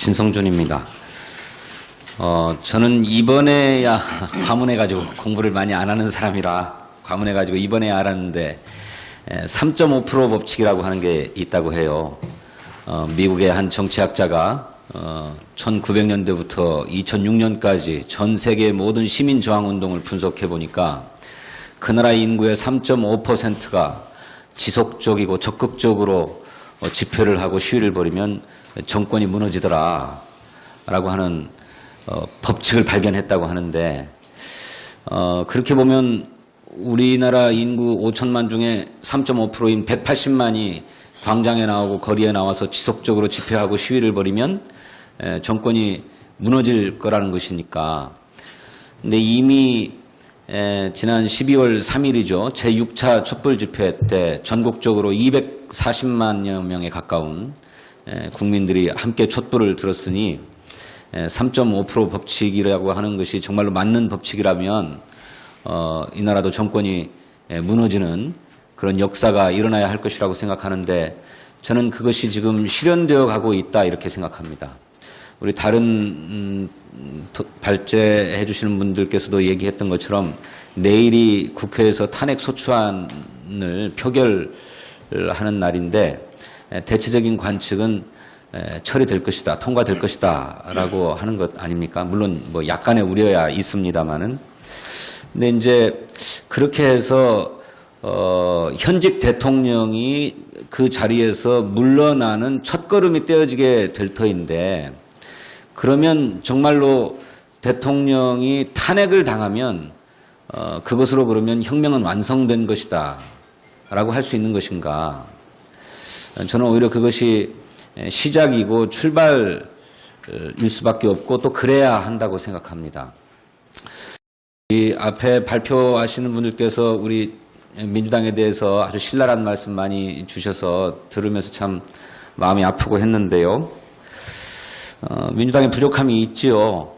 진성준입니다. 저는 이번에야 과문해가지고 공부를 많이 안 하는 사람이라 과문해가지고 이번에야 알았는데 3.5% 법칙이라고 하는 게 있다고 해요. 미국의 한 정치학자가 1900년대부터 2006년까지 전 세계 모든 시민 저항 운동을 분석해 보니까 그 나라 인구의 3.5%가 지속적이고 적극적으로 집회를 하고 시위를 벌이면 정권이 무너지더라 라고 하는 법칙을 발견했다고 하는데 그렇게 보면 우리나라 인구 5천만 중에 3.5%인 180만이 광장에 나오고 거리에 나와서 지속적으로 집회하고 시위를 벌이면 정권이 무너질 거라는 것이니까. 근데 이미 지난 12월 3일이죠. 제6차 촛불 집회 때 전국적으로 240만여 명에 가까운 국민들이 함께 촛불을 들었으니 3.5% 법칙이라고 하는 것이 정말로 맞는 법칙이라면 이 나라도 정권이 무너지는 그런 역사가 일어나야 할 것이라고 생각하는데 저는 그것이 지금 실현되어 가고 있다 이렇게 생각합니다. 우리 다른 발제해 주시는 분들께서도 얘기했던 것처럼 내일이 국회에서 탄핵 소추안을 표결하는 날인데 대체적인 관측은 처리될 것이다, 통과될 것이다 라고 하는 것 아닙니까? 물론 뭐 약간의 우려야 있습니다만은. 근데 이제 그렇게 해서 현직 대통령이 그 자리에서 물러나는 첫걸음이 떼어지게 될 터인데 그러면 정말로 대통령이 탄핵을 당하면 그것으로 그러면 혁명은 완성된 것이다 라고 할 수 있는 것인가. 저는 오히려 그것이 시작이고 출발일 수밖에 없고 또 그래야 한다고 생각합니다. 이 앞에 발표하시는 분들께서 우리 민주당에 대해서 아주 신랄한 말씀 많이 주셔서 들으면서 참 마음이 아프고 했는데요. 민주당의 부족함이 있지요.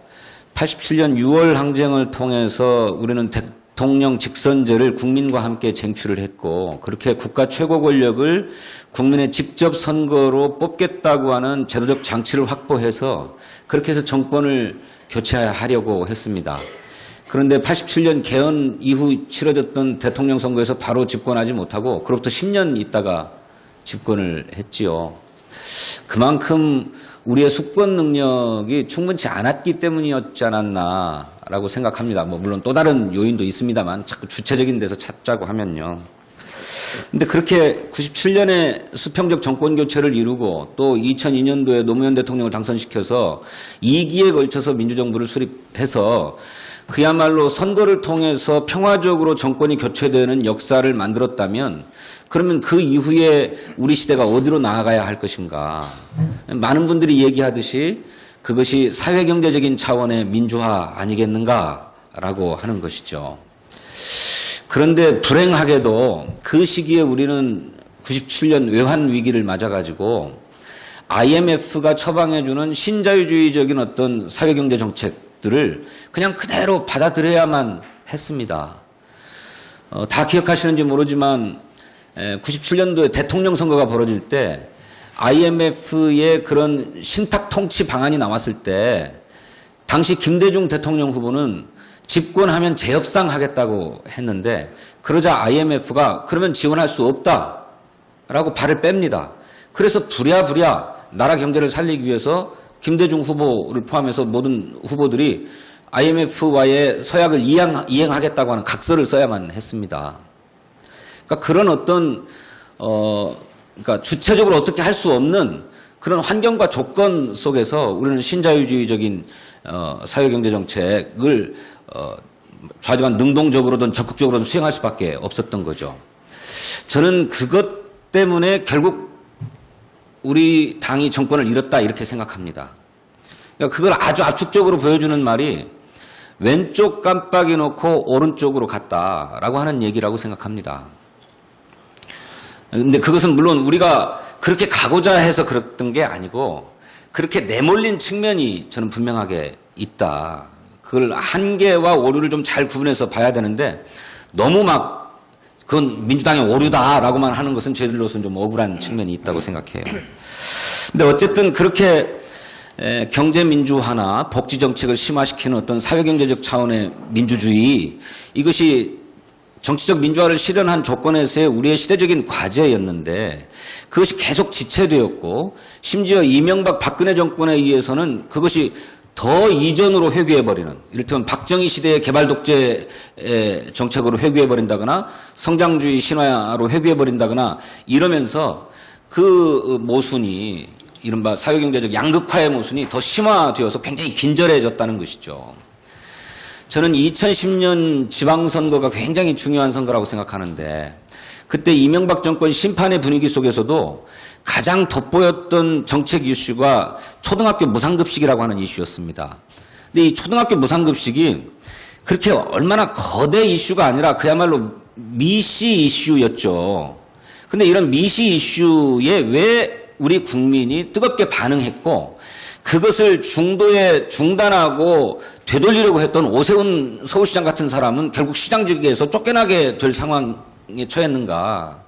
87년 6월 항쟁을 통해서 우리는 대통령 직선제를 국민과 함께 쟁취를 했고 그렇게 국가 최고 권력을 국민의 직접 선거로 뽑겠다고 하는 제도적 장치를 확보해서 그렇게 해서 정권을 교체하려고 했습니다. 그런데 87년 개헌 이후 치러졌던 대통령 선거에서 바로 집권하지 못하고 그로부터 10년 있다가 집권을 했지요. 그만큼 우리의 수권 능력이 충분치 않았기 때문이었지 않았나라고 생각합니다. 물론 또 다른 요인도 있습니다만 자꾸 주체적인 데서 찾자고 하면요. 근데 그렇게 97년에 수평적 정권 교체를 이루고 또 2002년도에 노무현 대통령을 당선시켜서 2기에 걸쳐서 민주정부를 수립해서 그야말로 선거를 통해서 평화적으로 정권이 교체되는 역사를 만들었다면 그러면 그 이후에 우리 시대가 어디로 나아가야 할 것인가. 많은 분들이 얘기하듯이 그것이 사회경제적인 차원의 민주화 아니겠는가라고 하는 것이죠. 그런데 불행하게도 그 시기에 우리는 97년 외환위기를 맞아가지고 IMF가 처방해주는 신자유주의적인 어떤 사회경제 정책들을 그냥 그대로 받아들여야만 했습니다. 다 기억하시는지 모르지만 97년도에 대통령 선거가 벌어질 때 IMF의 그런 신탁 통치 방안이 나왔을 때 당시 김대중 대통령 후보는 집권하면 재협상 하겠다고 했는데 그러자 IMF가 그러면 지원할 수 없다라고 발을 뺍니다. 그래서 부랴부랴 나라 경제를 살리기 위해서 김대중 후보를 포함해서 모든 후보들이 IMF와의 서약을 이행하겠다고 하는 각서를 써야만 했습니다. 그러니까 그런 어떤 그러니까 주체적으로 어떻게 할 수 없는 그런 환경과 조건 속에서 우리는 신자유주의적인 사회경제 정책을 좌지간 능동적으로든 적극적으로든 수행할 수밖에 없었던 거죠. 저는 그것 때문에 결국 우리 당이 정권을 잃었다 이렇게 생각합니다. 그러니까 그걸 아주 압축적으로 보여주는 말이 왼쪽 깜빡이 놓고 오른쪽으로 갔다라고 하는 얘기라고 생각합니다. 근데 그것은 물론 우리가 그렇게 가고자 해서 그랬던 게 아니고 그렇게 내몰린 측면이 저는 분명하게 있다. 그걸 한계와 오류를 좀 잘 구분해서 봐야 되는데 너무 막 그건 민주당의 오류다라고만 하는 것은 저희들로서는 좀 억울한 측면이 있다고 생각해요. 근데 어쨌든 그렇게 경제민주화나 복지정책을 심화시키는 어떤 사회경제적 차원의 민주주의, 이것이 정치적 민주화를 실현한 조건에서의 우리의 시대적인 과제였는데 그것이 계속 지체되었고 심지어 이명박 박근혜 정권에 의해서는 그것이 더 이전으로 회귀해버리는, 이를테면 박정희 시대의 개발 독재 정책으로 회귀해버린다거나 성장주의 신화로 회귀해버린다거나 이러면서 그 모순이, 이른바 사회경제적 양극화의 모순이 더 심화되어서 굉장히 긴절해졌다는 것이죠. 저는 2010년 지방선거가 굉장히 중요한 선거라고 생각하는데 그때 이명박 정권 심판의 분위기 속에서도 가장 돋보였던 정책 이슈가 초등학교 무상급식이라고 하는 이슈였습니다. 근데 이 초등학교 무상급식이 그렇게 얼마나 거대 이슈가 아니라 그야말로 미시 이슈였죠. 근데 이런 미시 이슈에 왜 우리 국민이 뜨겁게 반응했고 그것을 중도에 중단하고 되돌리려고 했던 오세훈 서울시장 같은 사람은 결국 시장직에서 쫓겨나게 될 상황에 처했는가.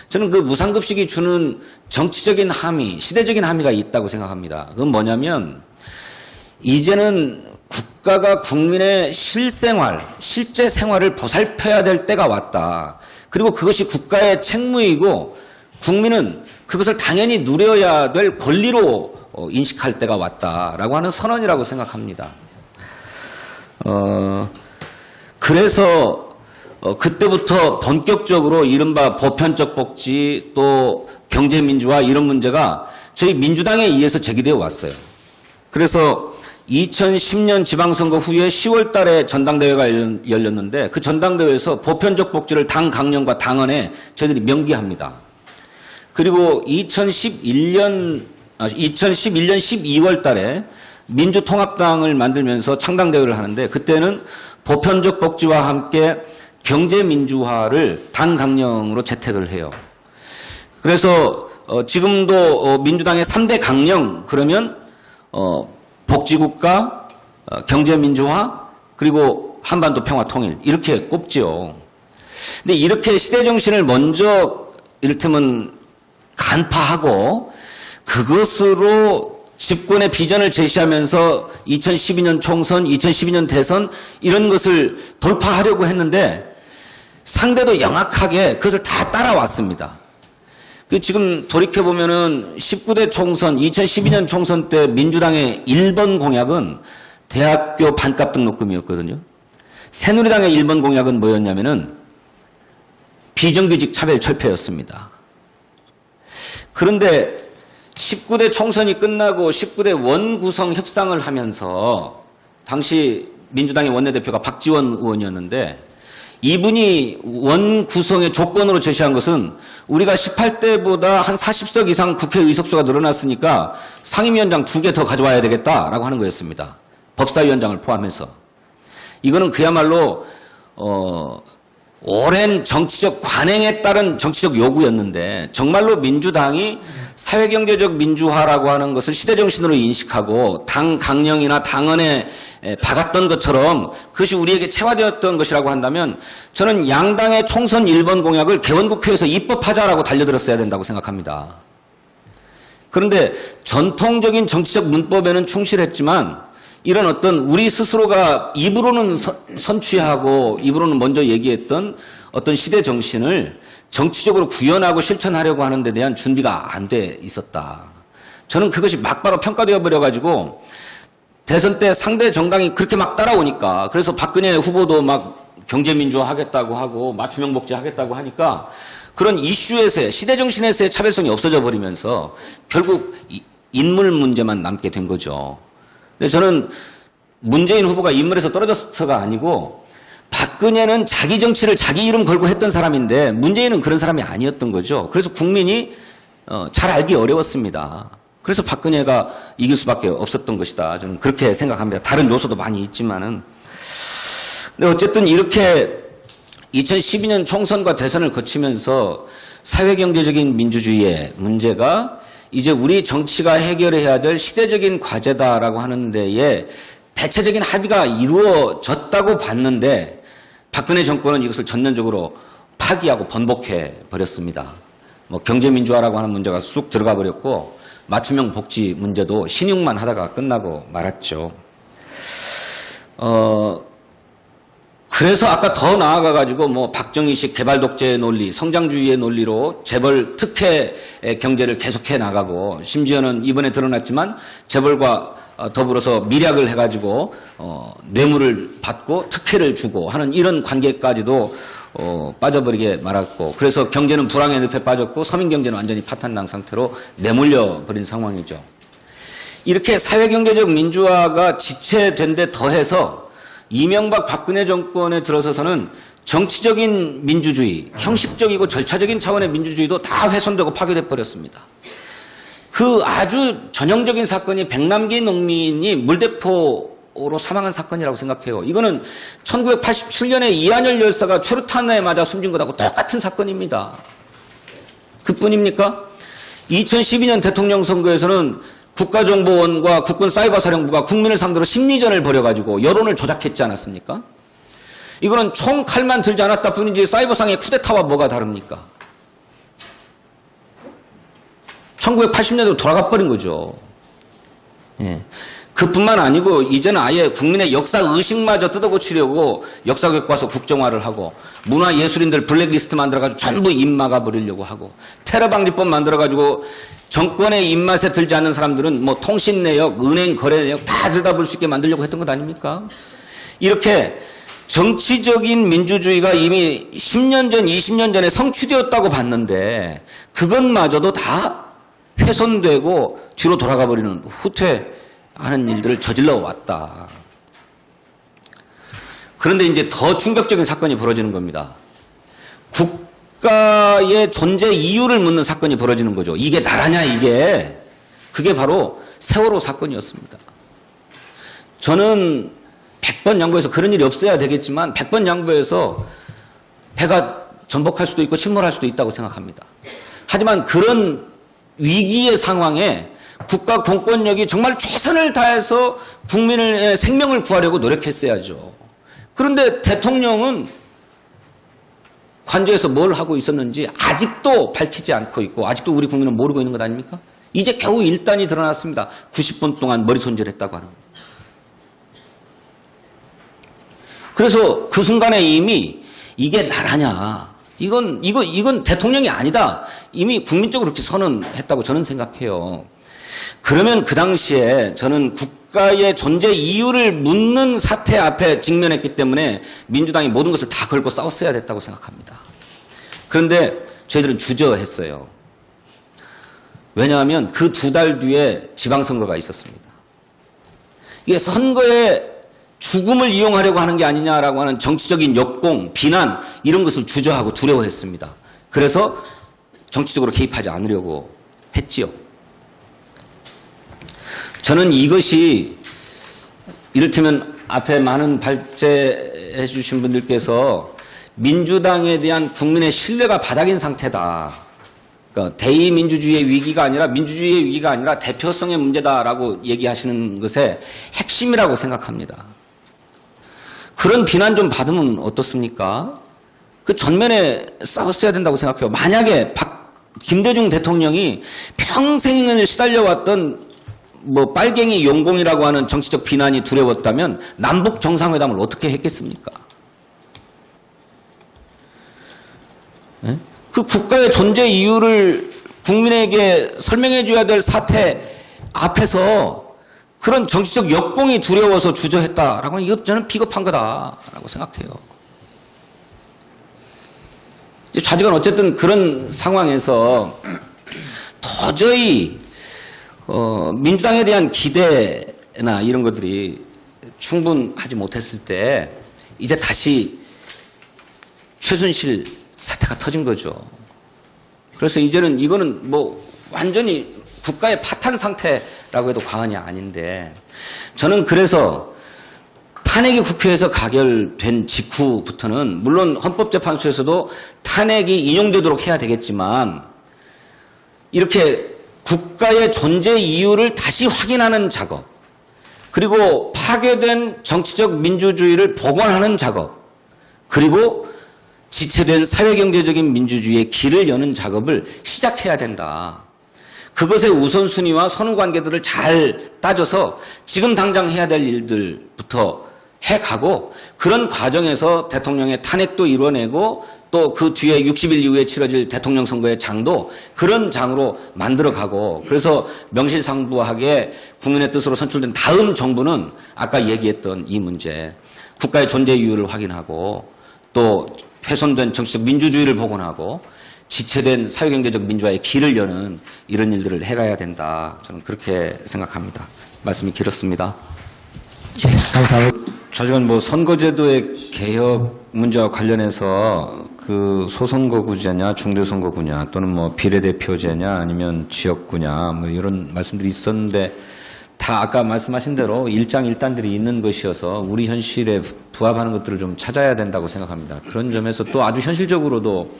저는 그 무상급식이 주는 정치적인 함의, 시대적인 함의가 있다고 생각합니다. 그건 뭐냐면 이제는 국가가 국민의 실생활, 실제 생활을 보살펴야 될 때가 왔다. 그리고 그것이 국가의 책무이고 국민은 그것을 당연히 누려야 될 권리로 인식할 때가 왔다라고 하는 선언이라고 생각합니다. 그래서 그때부터 본격적으로 이른바 보편적 복지 또 경제민주화 이런 문제가 저희 민주당에 의해서 제기되어 왔어요. 그래서 2010년 지방선거 후에 10월 달에 전당대회가 열렸는데 그 전당대회에서 보편적 복지를 당 강령과 당헌에 저희들이 명기합니다. 그리고 2011년 12월 달에 민주통합당을 만들면서 창당대회를 하는데 그때는 보편적 복지와 함께 경제민주화를 당 강령으로 채택을 해요. 그래서 지금도 민주당의 3대 강령 그러면 복지국가, 경제민주화 그리고 한반도 평화통일 이렇게 꼽지요. 근데 이렇게 시대정신을 먼저 이를테면 간파하고 그것으로 집권의 비전을 제시하면서 2012년 총선, 2012년 대선 이런 것을 돌파하려고 했는데 상대도 영악하게 그것을 다 따라왔습니다. 지금 돌이켜보면은 19대 총선, 2012년 총선 때 민주당의 1번 공약은 대학교 반값 등록금이었거든요. 새누리당의 1번 공약은 뭐였냐면은 비정규직 차별 철폐였습니다. 그런데 19대 총선이 끝나고 19대 원구성 협상을 하면서 당시 민주당의 원내대표가 박지원 의원이었는데 이분이 원구성의 조건으로 제시한 것은 우리가 18대보다 한 40석 이상 국회 의석수가 늘어났으니까 상임위원장 2개 더 가져와야 되겠다라고 하는 거였습니다. 법사위원장을 포함해서. 이거는 그야말로 오랜 정치적 관행에 따른 정치적 요구였는데 정말로 민주당이 사회경제적 민주화라고 하는 것을 시대정신으로 인식하고 당 강령이나 당헌에 박았던 것처럼 그것이 우리에게 체화되었던 것이라고 한다면 저는 양당의 총선 1번 공약을 개원국회에서 입법하자라고 달려들었어야 된다고 생각합니다. 그런데 전통적인 정치적 문법에는 충실했지만 이런 어떤 우리 스스로가 입으로는 선취하고 입으로는 먼저 얘기했던 어떤 시대 정신을 정치적으로 구현하고 실천하려고 하는 데 대한 준비가 안 돼 있었다. 저는 그것이 막바로 평가되어 버려가지고 대선 때 상대 정당이 그렇게 막 따라오니까 그래서 박근혜 후보도 막 경제민주화 하겠다고 하고 맞춤형 복지 하겠다고 하니까 그런 이슈에서의 시대 정신에서의 차별성이 없어져 버리면서 결국 인물 문제만 남게 된 거죠. 근데 저는 문재인 후보가 인물에서 떨어졌어가 아니고 박근혜는 자기 정치를 자기 이름 걸고 했던 사람인데 문재인은 그런 사람이 아니었던 거죠. 그래서 국민이 잘 알기 어려웠습니다. 그래서 박근혜가 이길 수밖에 없었던 것이다. 저는 그렇게 생각합니다. 다른 요소도 많이 있지만은. 근데 어쨌든 이렇게 2012년 총선과 대선을 거치면서 사회경제적인 민주주의의 문제가 이제 우리 정치가 해결해야 될 시대적인 과제다라고 하는 데에 대체적인 합의가 이루어졌다고 봤는데 박근혜 정권은 이것을 전면적으로 파기하고 번복해 버렸습니다. 경제민주화라고 하는 문제가 쑥 들어가 버렸고 맞춤형 복지 문제도 신용만 하다가 끝나고 말았죠. 그래서 아까 더 나아가가지고 뭐 박정희식 개발 독재의 논리, 성장주의의 논리로 재벌 특혜 경제를 계속해 나가고 심지어는 이번에 드러났지만 재벌과 더불어서 밀약을 해가지고 뇌물을 받고 특혜를 주고 하는 이런 관계까지도 빠져버리게 말았고 그래서 경제는 불황의 늪에 빠졌고 서민경제는 완전히 파탄난 상태로 내몰려 버린 상황이죠. 이렇게 사회경제적 민주화가 지체된 데 더해서 이명박 박근혜 정권에 들어서서는 정치적인 민주주의, 형식적이고 절차적인 차원의 민주주의도 다 훼손되고 파괴돼 버렸습니다. 그 아주 전형적인 사건이 백남기 농민이 물대포로 사망한 사건이라고 생각해요. 이거는 1987년에 이한열 열사가 최루탄에 맞아 숨진 것하고 똑같은 사건입니다. 그뿐입니까? 2012년 대통령 선거에서는 국가정보원과 국군사이버사령부가 국민을 상대로 심리전을 벌여가지고 여론을 조작했지 않았습니까? 이거는 총 칼만 들지 않았다 뿐이지 사이버상의 쿠데타와 뭐가 다릅니까? 1980년대로 돌아가 버린 거죠. 예. 그뿐만 아니고 이제는 아예 국민의 역사 의식마저 뜯어고치려고 역사교과서 국정화를 하고 문화예술인들 블랙리스트 만들어가지고 전부 입 막아버리려고 하고 테러방지법 만들어가지고 정권의 입맛에 들지 않는 사람들은 뭐 통신 내역, 은행 거래 내역 다 들여다볼 수 있게 만들려고 했던 것 아닙니까? 이렇게 정치적인 민주주의가 이미 10년 전, 20년 전에 성취되었다고 봤는데 그것마저도 다 훼손되고 뒤로 돌아가 버리는 후퇴하는 일들을 저질러 왔다. 그런데 이제 더 충격적인 사건이 벌어지는 겁니다. 국가의 존재 이유를 묻는 사건이 벌어지는 거죠. 이게 나라냐 이게. 그게 바로 세월호 사건이었습니다. 저는 100번 양보해서 그런 일이 없어야 되겠지만 100번 양보해서 배가 전복할 수도 있고 침몰할 수도 있다고 생각합니다. 하지만 그런 위기의 상황에 국가 공권력이 정말 최선을 다해서 국민의 생명을 구하려고 노력했어야죠. 그런데 대통령은 관저에서 뭘 하고 있었는지 아직도 밝히지 않고 있고 아직도 우리 국민은 모르고 있는 것 아닙니까? 이제 겨우 일단이 드러났습니다. 90분 동안 머리 손질했다고 하는 거예요. 그래서 그 순간에 이미 이게 나라냐. 이건 대통령이 아니다. 이미 국민적으로 그렇게 선언했다고 저는 생각해요. 그러면 그 당시에 저는 국가의 존재 이유를 묻는 사태 앞에 직면했기 때문에 민주당이 모든 것을 다 걸고 싸웠어야 됐다고 생각합니다. 그런데 저희들은 주저했어요. 왜냐하면 그 2달 뒤에 지방선거가 있었습니다. 이게 선거에 죽음을 이용하려고 하는 게 아니냐라고 하는 정치적인 역공, 비난 이런 것을 주저하고 두려워했습니다. 그래서 정치적으로 개입하지 않으려고 했지요. 저는 이것이 이를테면 앞에 많은 발제해 주신 분들께서 민주당에 대한 국민의 신뢰가 바닥인 상태다. 그러니까 대의민주주의의 위기가 아니라 민주주의의 위기가 아니라 대표성의 문제다라고 얘기하시는 것의 핵심이라고 생각합니다. 그런 비난 좀 받으면 어떻습니까? 그 전면에 싸웠어야 된다고 생각해요. 만약에 김대중 대통령이 평생을 시달려왔던 뭐 빨갱이 용공이라고 하는 정치적 비난이 두려웠다면 남북 정상회담을 어떻게 했겠습니까? 네? 그 국가의 존재 이유를 국민에게 설명해 줘야 될 사태 앞에서 그런 정치적 역공이 두려워서 주저했다라고 하면 이거 저는 비겁한 거다라고 생각해요. 좌직은 어쨌든 그런 상황에서 도저히 민주당에 대한 기대나 이런 것들이 충분하지 못했을 때 이제 다시 최순실 사태가 터진 거죠. 그래서 이제는 이거는 뭐 완전히 국가의 파탄 상태라고 해도 과언이 아닌데 저는 그래서 탄핵이 국회에서 가결된 직후부터는 물론 헌법재판소에서도 탄핵이 인용되도록 해야 되겠지만 이렇게 국가의 존재 이유를 다시 확인하는 작업 그리고 파괴된 정치적 민주주의를 복원하는 작업 그리고 지체된 사회경제적인 민주주의의 길을 여는 작업을 시작해야 된다. 그것의 우선순위와 선후관계들을 잘 따져서 지금 당장 해야 될 일들부터 해가고 그런 과정에서 대통령의 탄핵도 이뤄내고 또 그 뒤에 60일 이후에 치러질 대통령 선거의 장도 그런 장으로 만들어가고 그래서 명실상부하게 국민의 뜻으로 선출된 다음 정부는 아까 얘기했던 이 문제 국가의 존재 이유를 확인하고 또 훼손된 정치적 민주주의를 복원하고 지체된 사회경제적 민주화의 길을 여는 이런 일들을 해가야 된다. 저는 그렇게 생각합니다. 말씀이 길었습니다. 예, 감사합니다. 좌지간 뭐 선거제도의 개혁 문제와 관련해서 그 소선거구제냐 중대선거구냐 또는 뭐 비례대표제냐 아니면 지역구냐 뭐 이런 말씀들이 있었는데 다 아까 말씀하신 대로 일장일단들이 있는 것이어서 우리 현실에 부합하는 것들을 좀 찾아야 된다고 생각합니다. 그런 점에서 또 아주 현실적으로도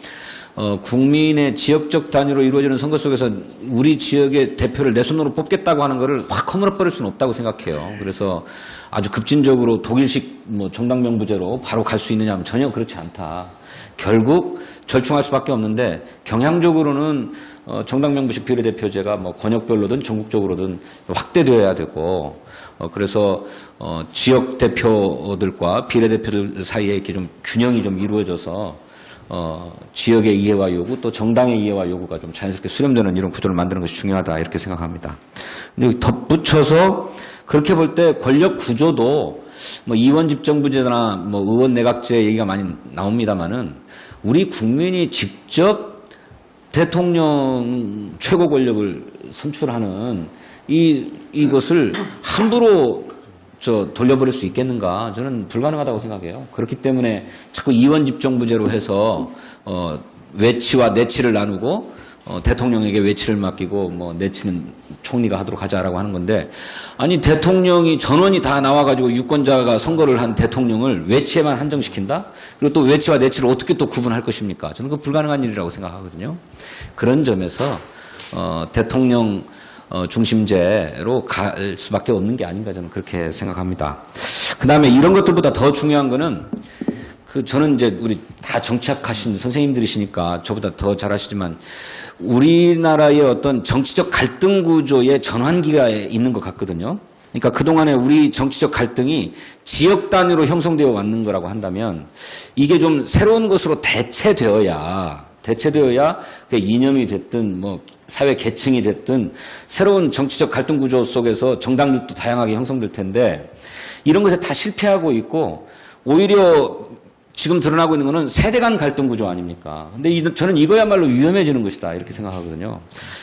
국민의 지역적 단위로 이루어지는 선거 속에서 우리 지역의 대표를 내 손으로 뽑겠다고 하는 것을 확 허물어버릴 수는 없다고 생각해요. 그래서 아주 급진적으로 독일식 뭐 정당명부제로 바로 갈 수 있느냐 하면 전혀 그렇지 않다. 결국 절충할 수밖에 없는데 경향적으로는 정당명부식 비례대표제가 뭐 권역별로든 전국적으로든 확대되어야 되고 그래서 지역 대표들과 비례대표들 사이에 이렇게 좀 균형이 좀 이루어져서 지역의 이해와 요구 또 정당의 이해와 요구가 좀 자연스럽게 수렴되는 이런 구조를 만드는 것이 중요하다 이렇게 생각합니다. 근데 덧붙여서 그렇게 볼 때 권력 구조도 뭐 의원 집정부제나 뭐 의원 내각제 얘기가 많이 나옵니다만은 우리 국민이 직접 대통령 최고 권력을 선출하는 이것을 함부로 돌려버릴 수 있겠는가? 저는 불가능하다고 생각해요. 그렇기 때문에 자꾸 의원 집정부제로 해서 외치와 내치를 나누고 대통령에게 외치를 맡기고 뭐 내치는 총리가 하도록 하자라고 하는 건데 아니 대통령이 전원이 다 나와가지고 유권자가 선거를 한 대통령을 외치에만 한정시킨다? 그리고 또 외치와 내치를 어떻게 또 구분할 것입니까? 저는 그거 불가능한 일이라고 생각하거든요. 그런 점에서 대통령 중심제로 갈 수밖에 없는 게 아닌가 저는 그렇게 생각합니다. 그 다음에 이런 것들보다 더 중요한 거는 저는 이제 우리 다 정치학하신 선생님들이시니까 저보다 더 잘 아시지만 우리나라의 어떤 정치적 갈등 구조의 전환기가 있는 것 같거든요. 그러니까 그동안에 우리 정치적 갈등이 지역 단위로 형성되어 왔는 거라고 한다면 이게 좀 새로운 것으로 대체되어야 그 이념이 됐든 뭐 사회 계층이 됐든 새로운 정치적 갈등 구조 속에서 정당들도 다양하게 형성될 텐데 이런 것에 다 실패하고 있고 오히려 지금 드러나고 있는 것은 세대 간 갈등 구조 아닙니까? 근데 저는 이거야말로 위험해지는 것이다 이렇게 생각하거든요.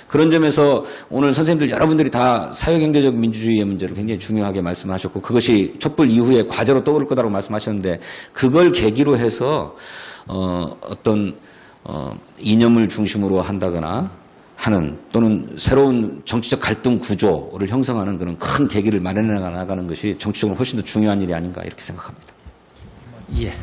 그런 점에서 오늘 선생님들 여러분들이 다 사회경제적 민주주의의 문제를 굉장히 중요하게 말씀하셨고 그것이 촛불 이후에 과제로 떠오를 거라고 말씀하셨는데 그걸 계기로 해서 어떤 이념을 중심으로 한다거나 하는 또는 새로운 정치적 갈등 구조를 형성하는 그런 큰 계기를 마련해 나가는 것이 정치적으로 훨씬 더 중요한 일이 아닌가 이렇게 생각합니다. 예.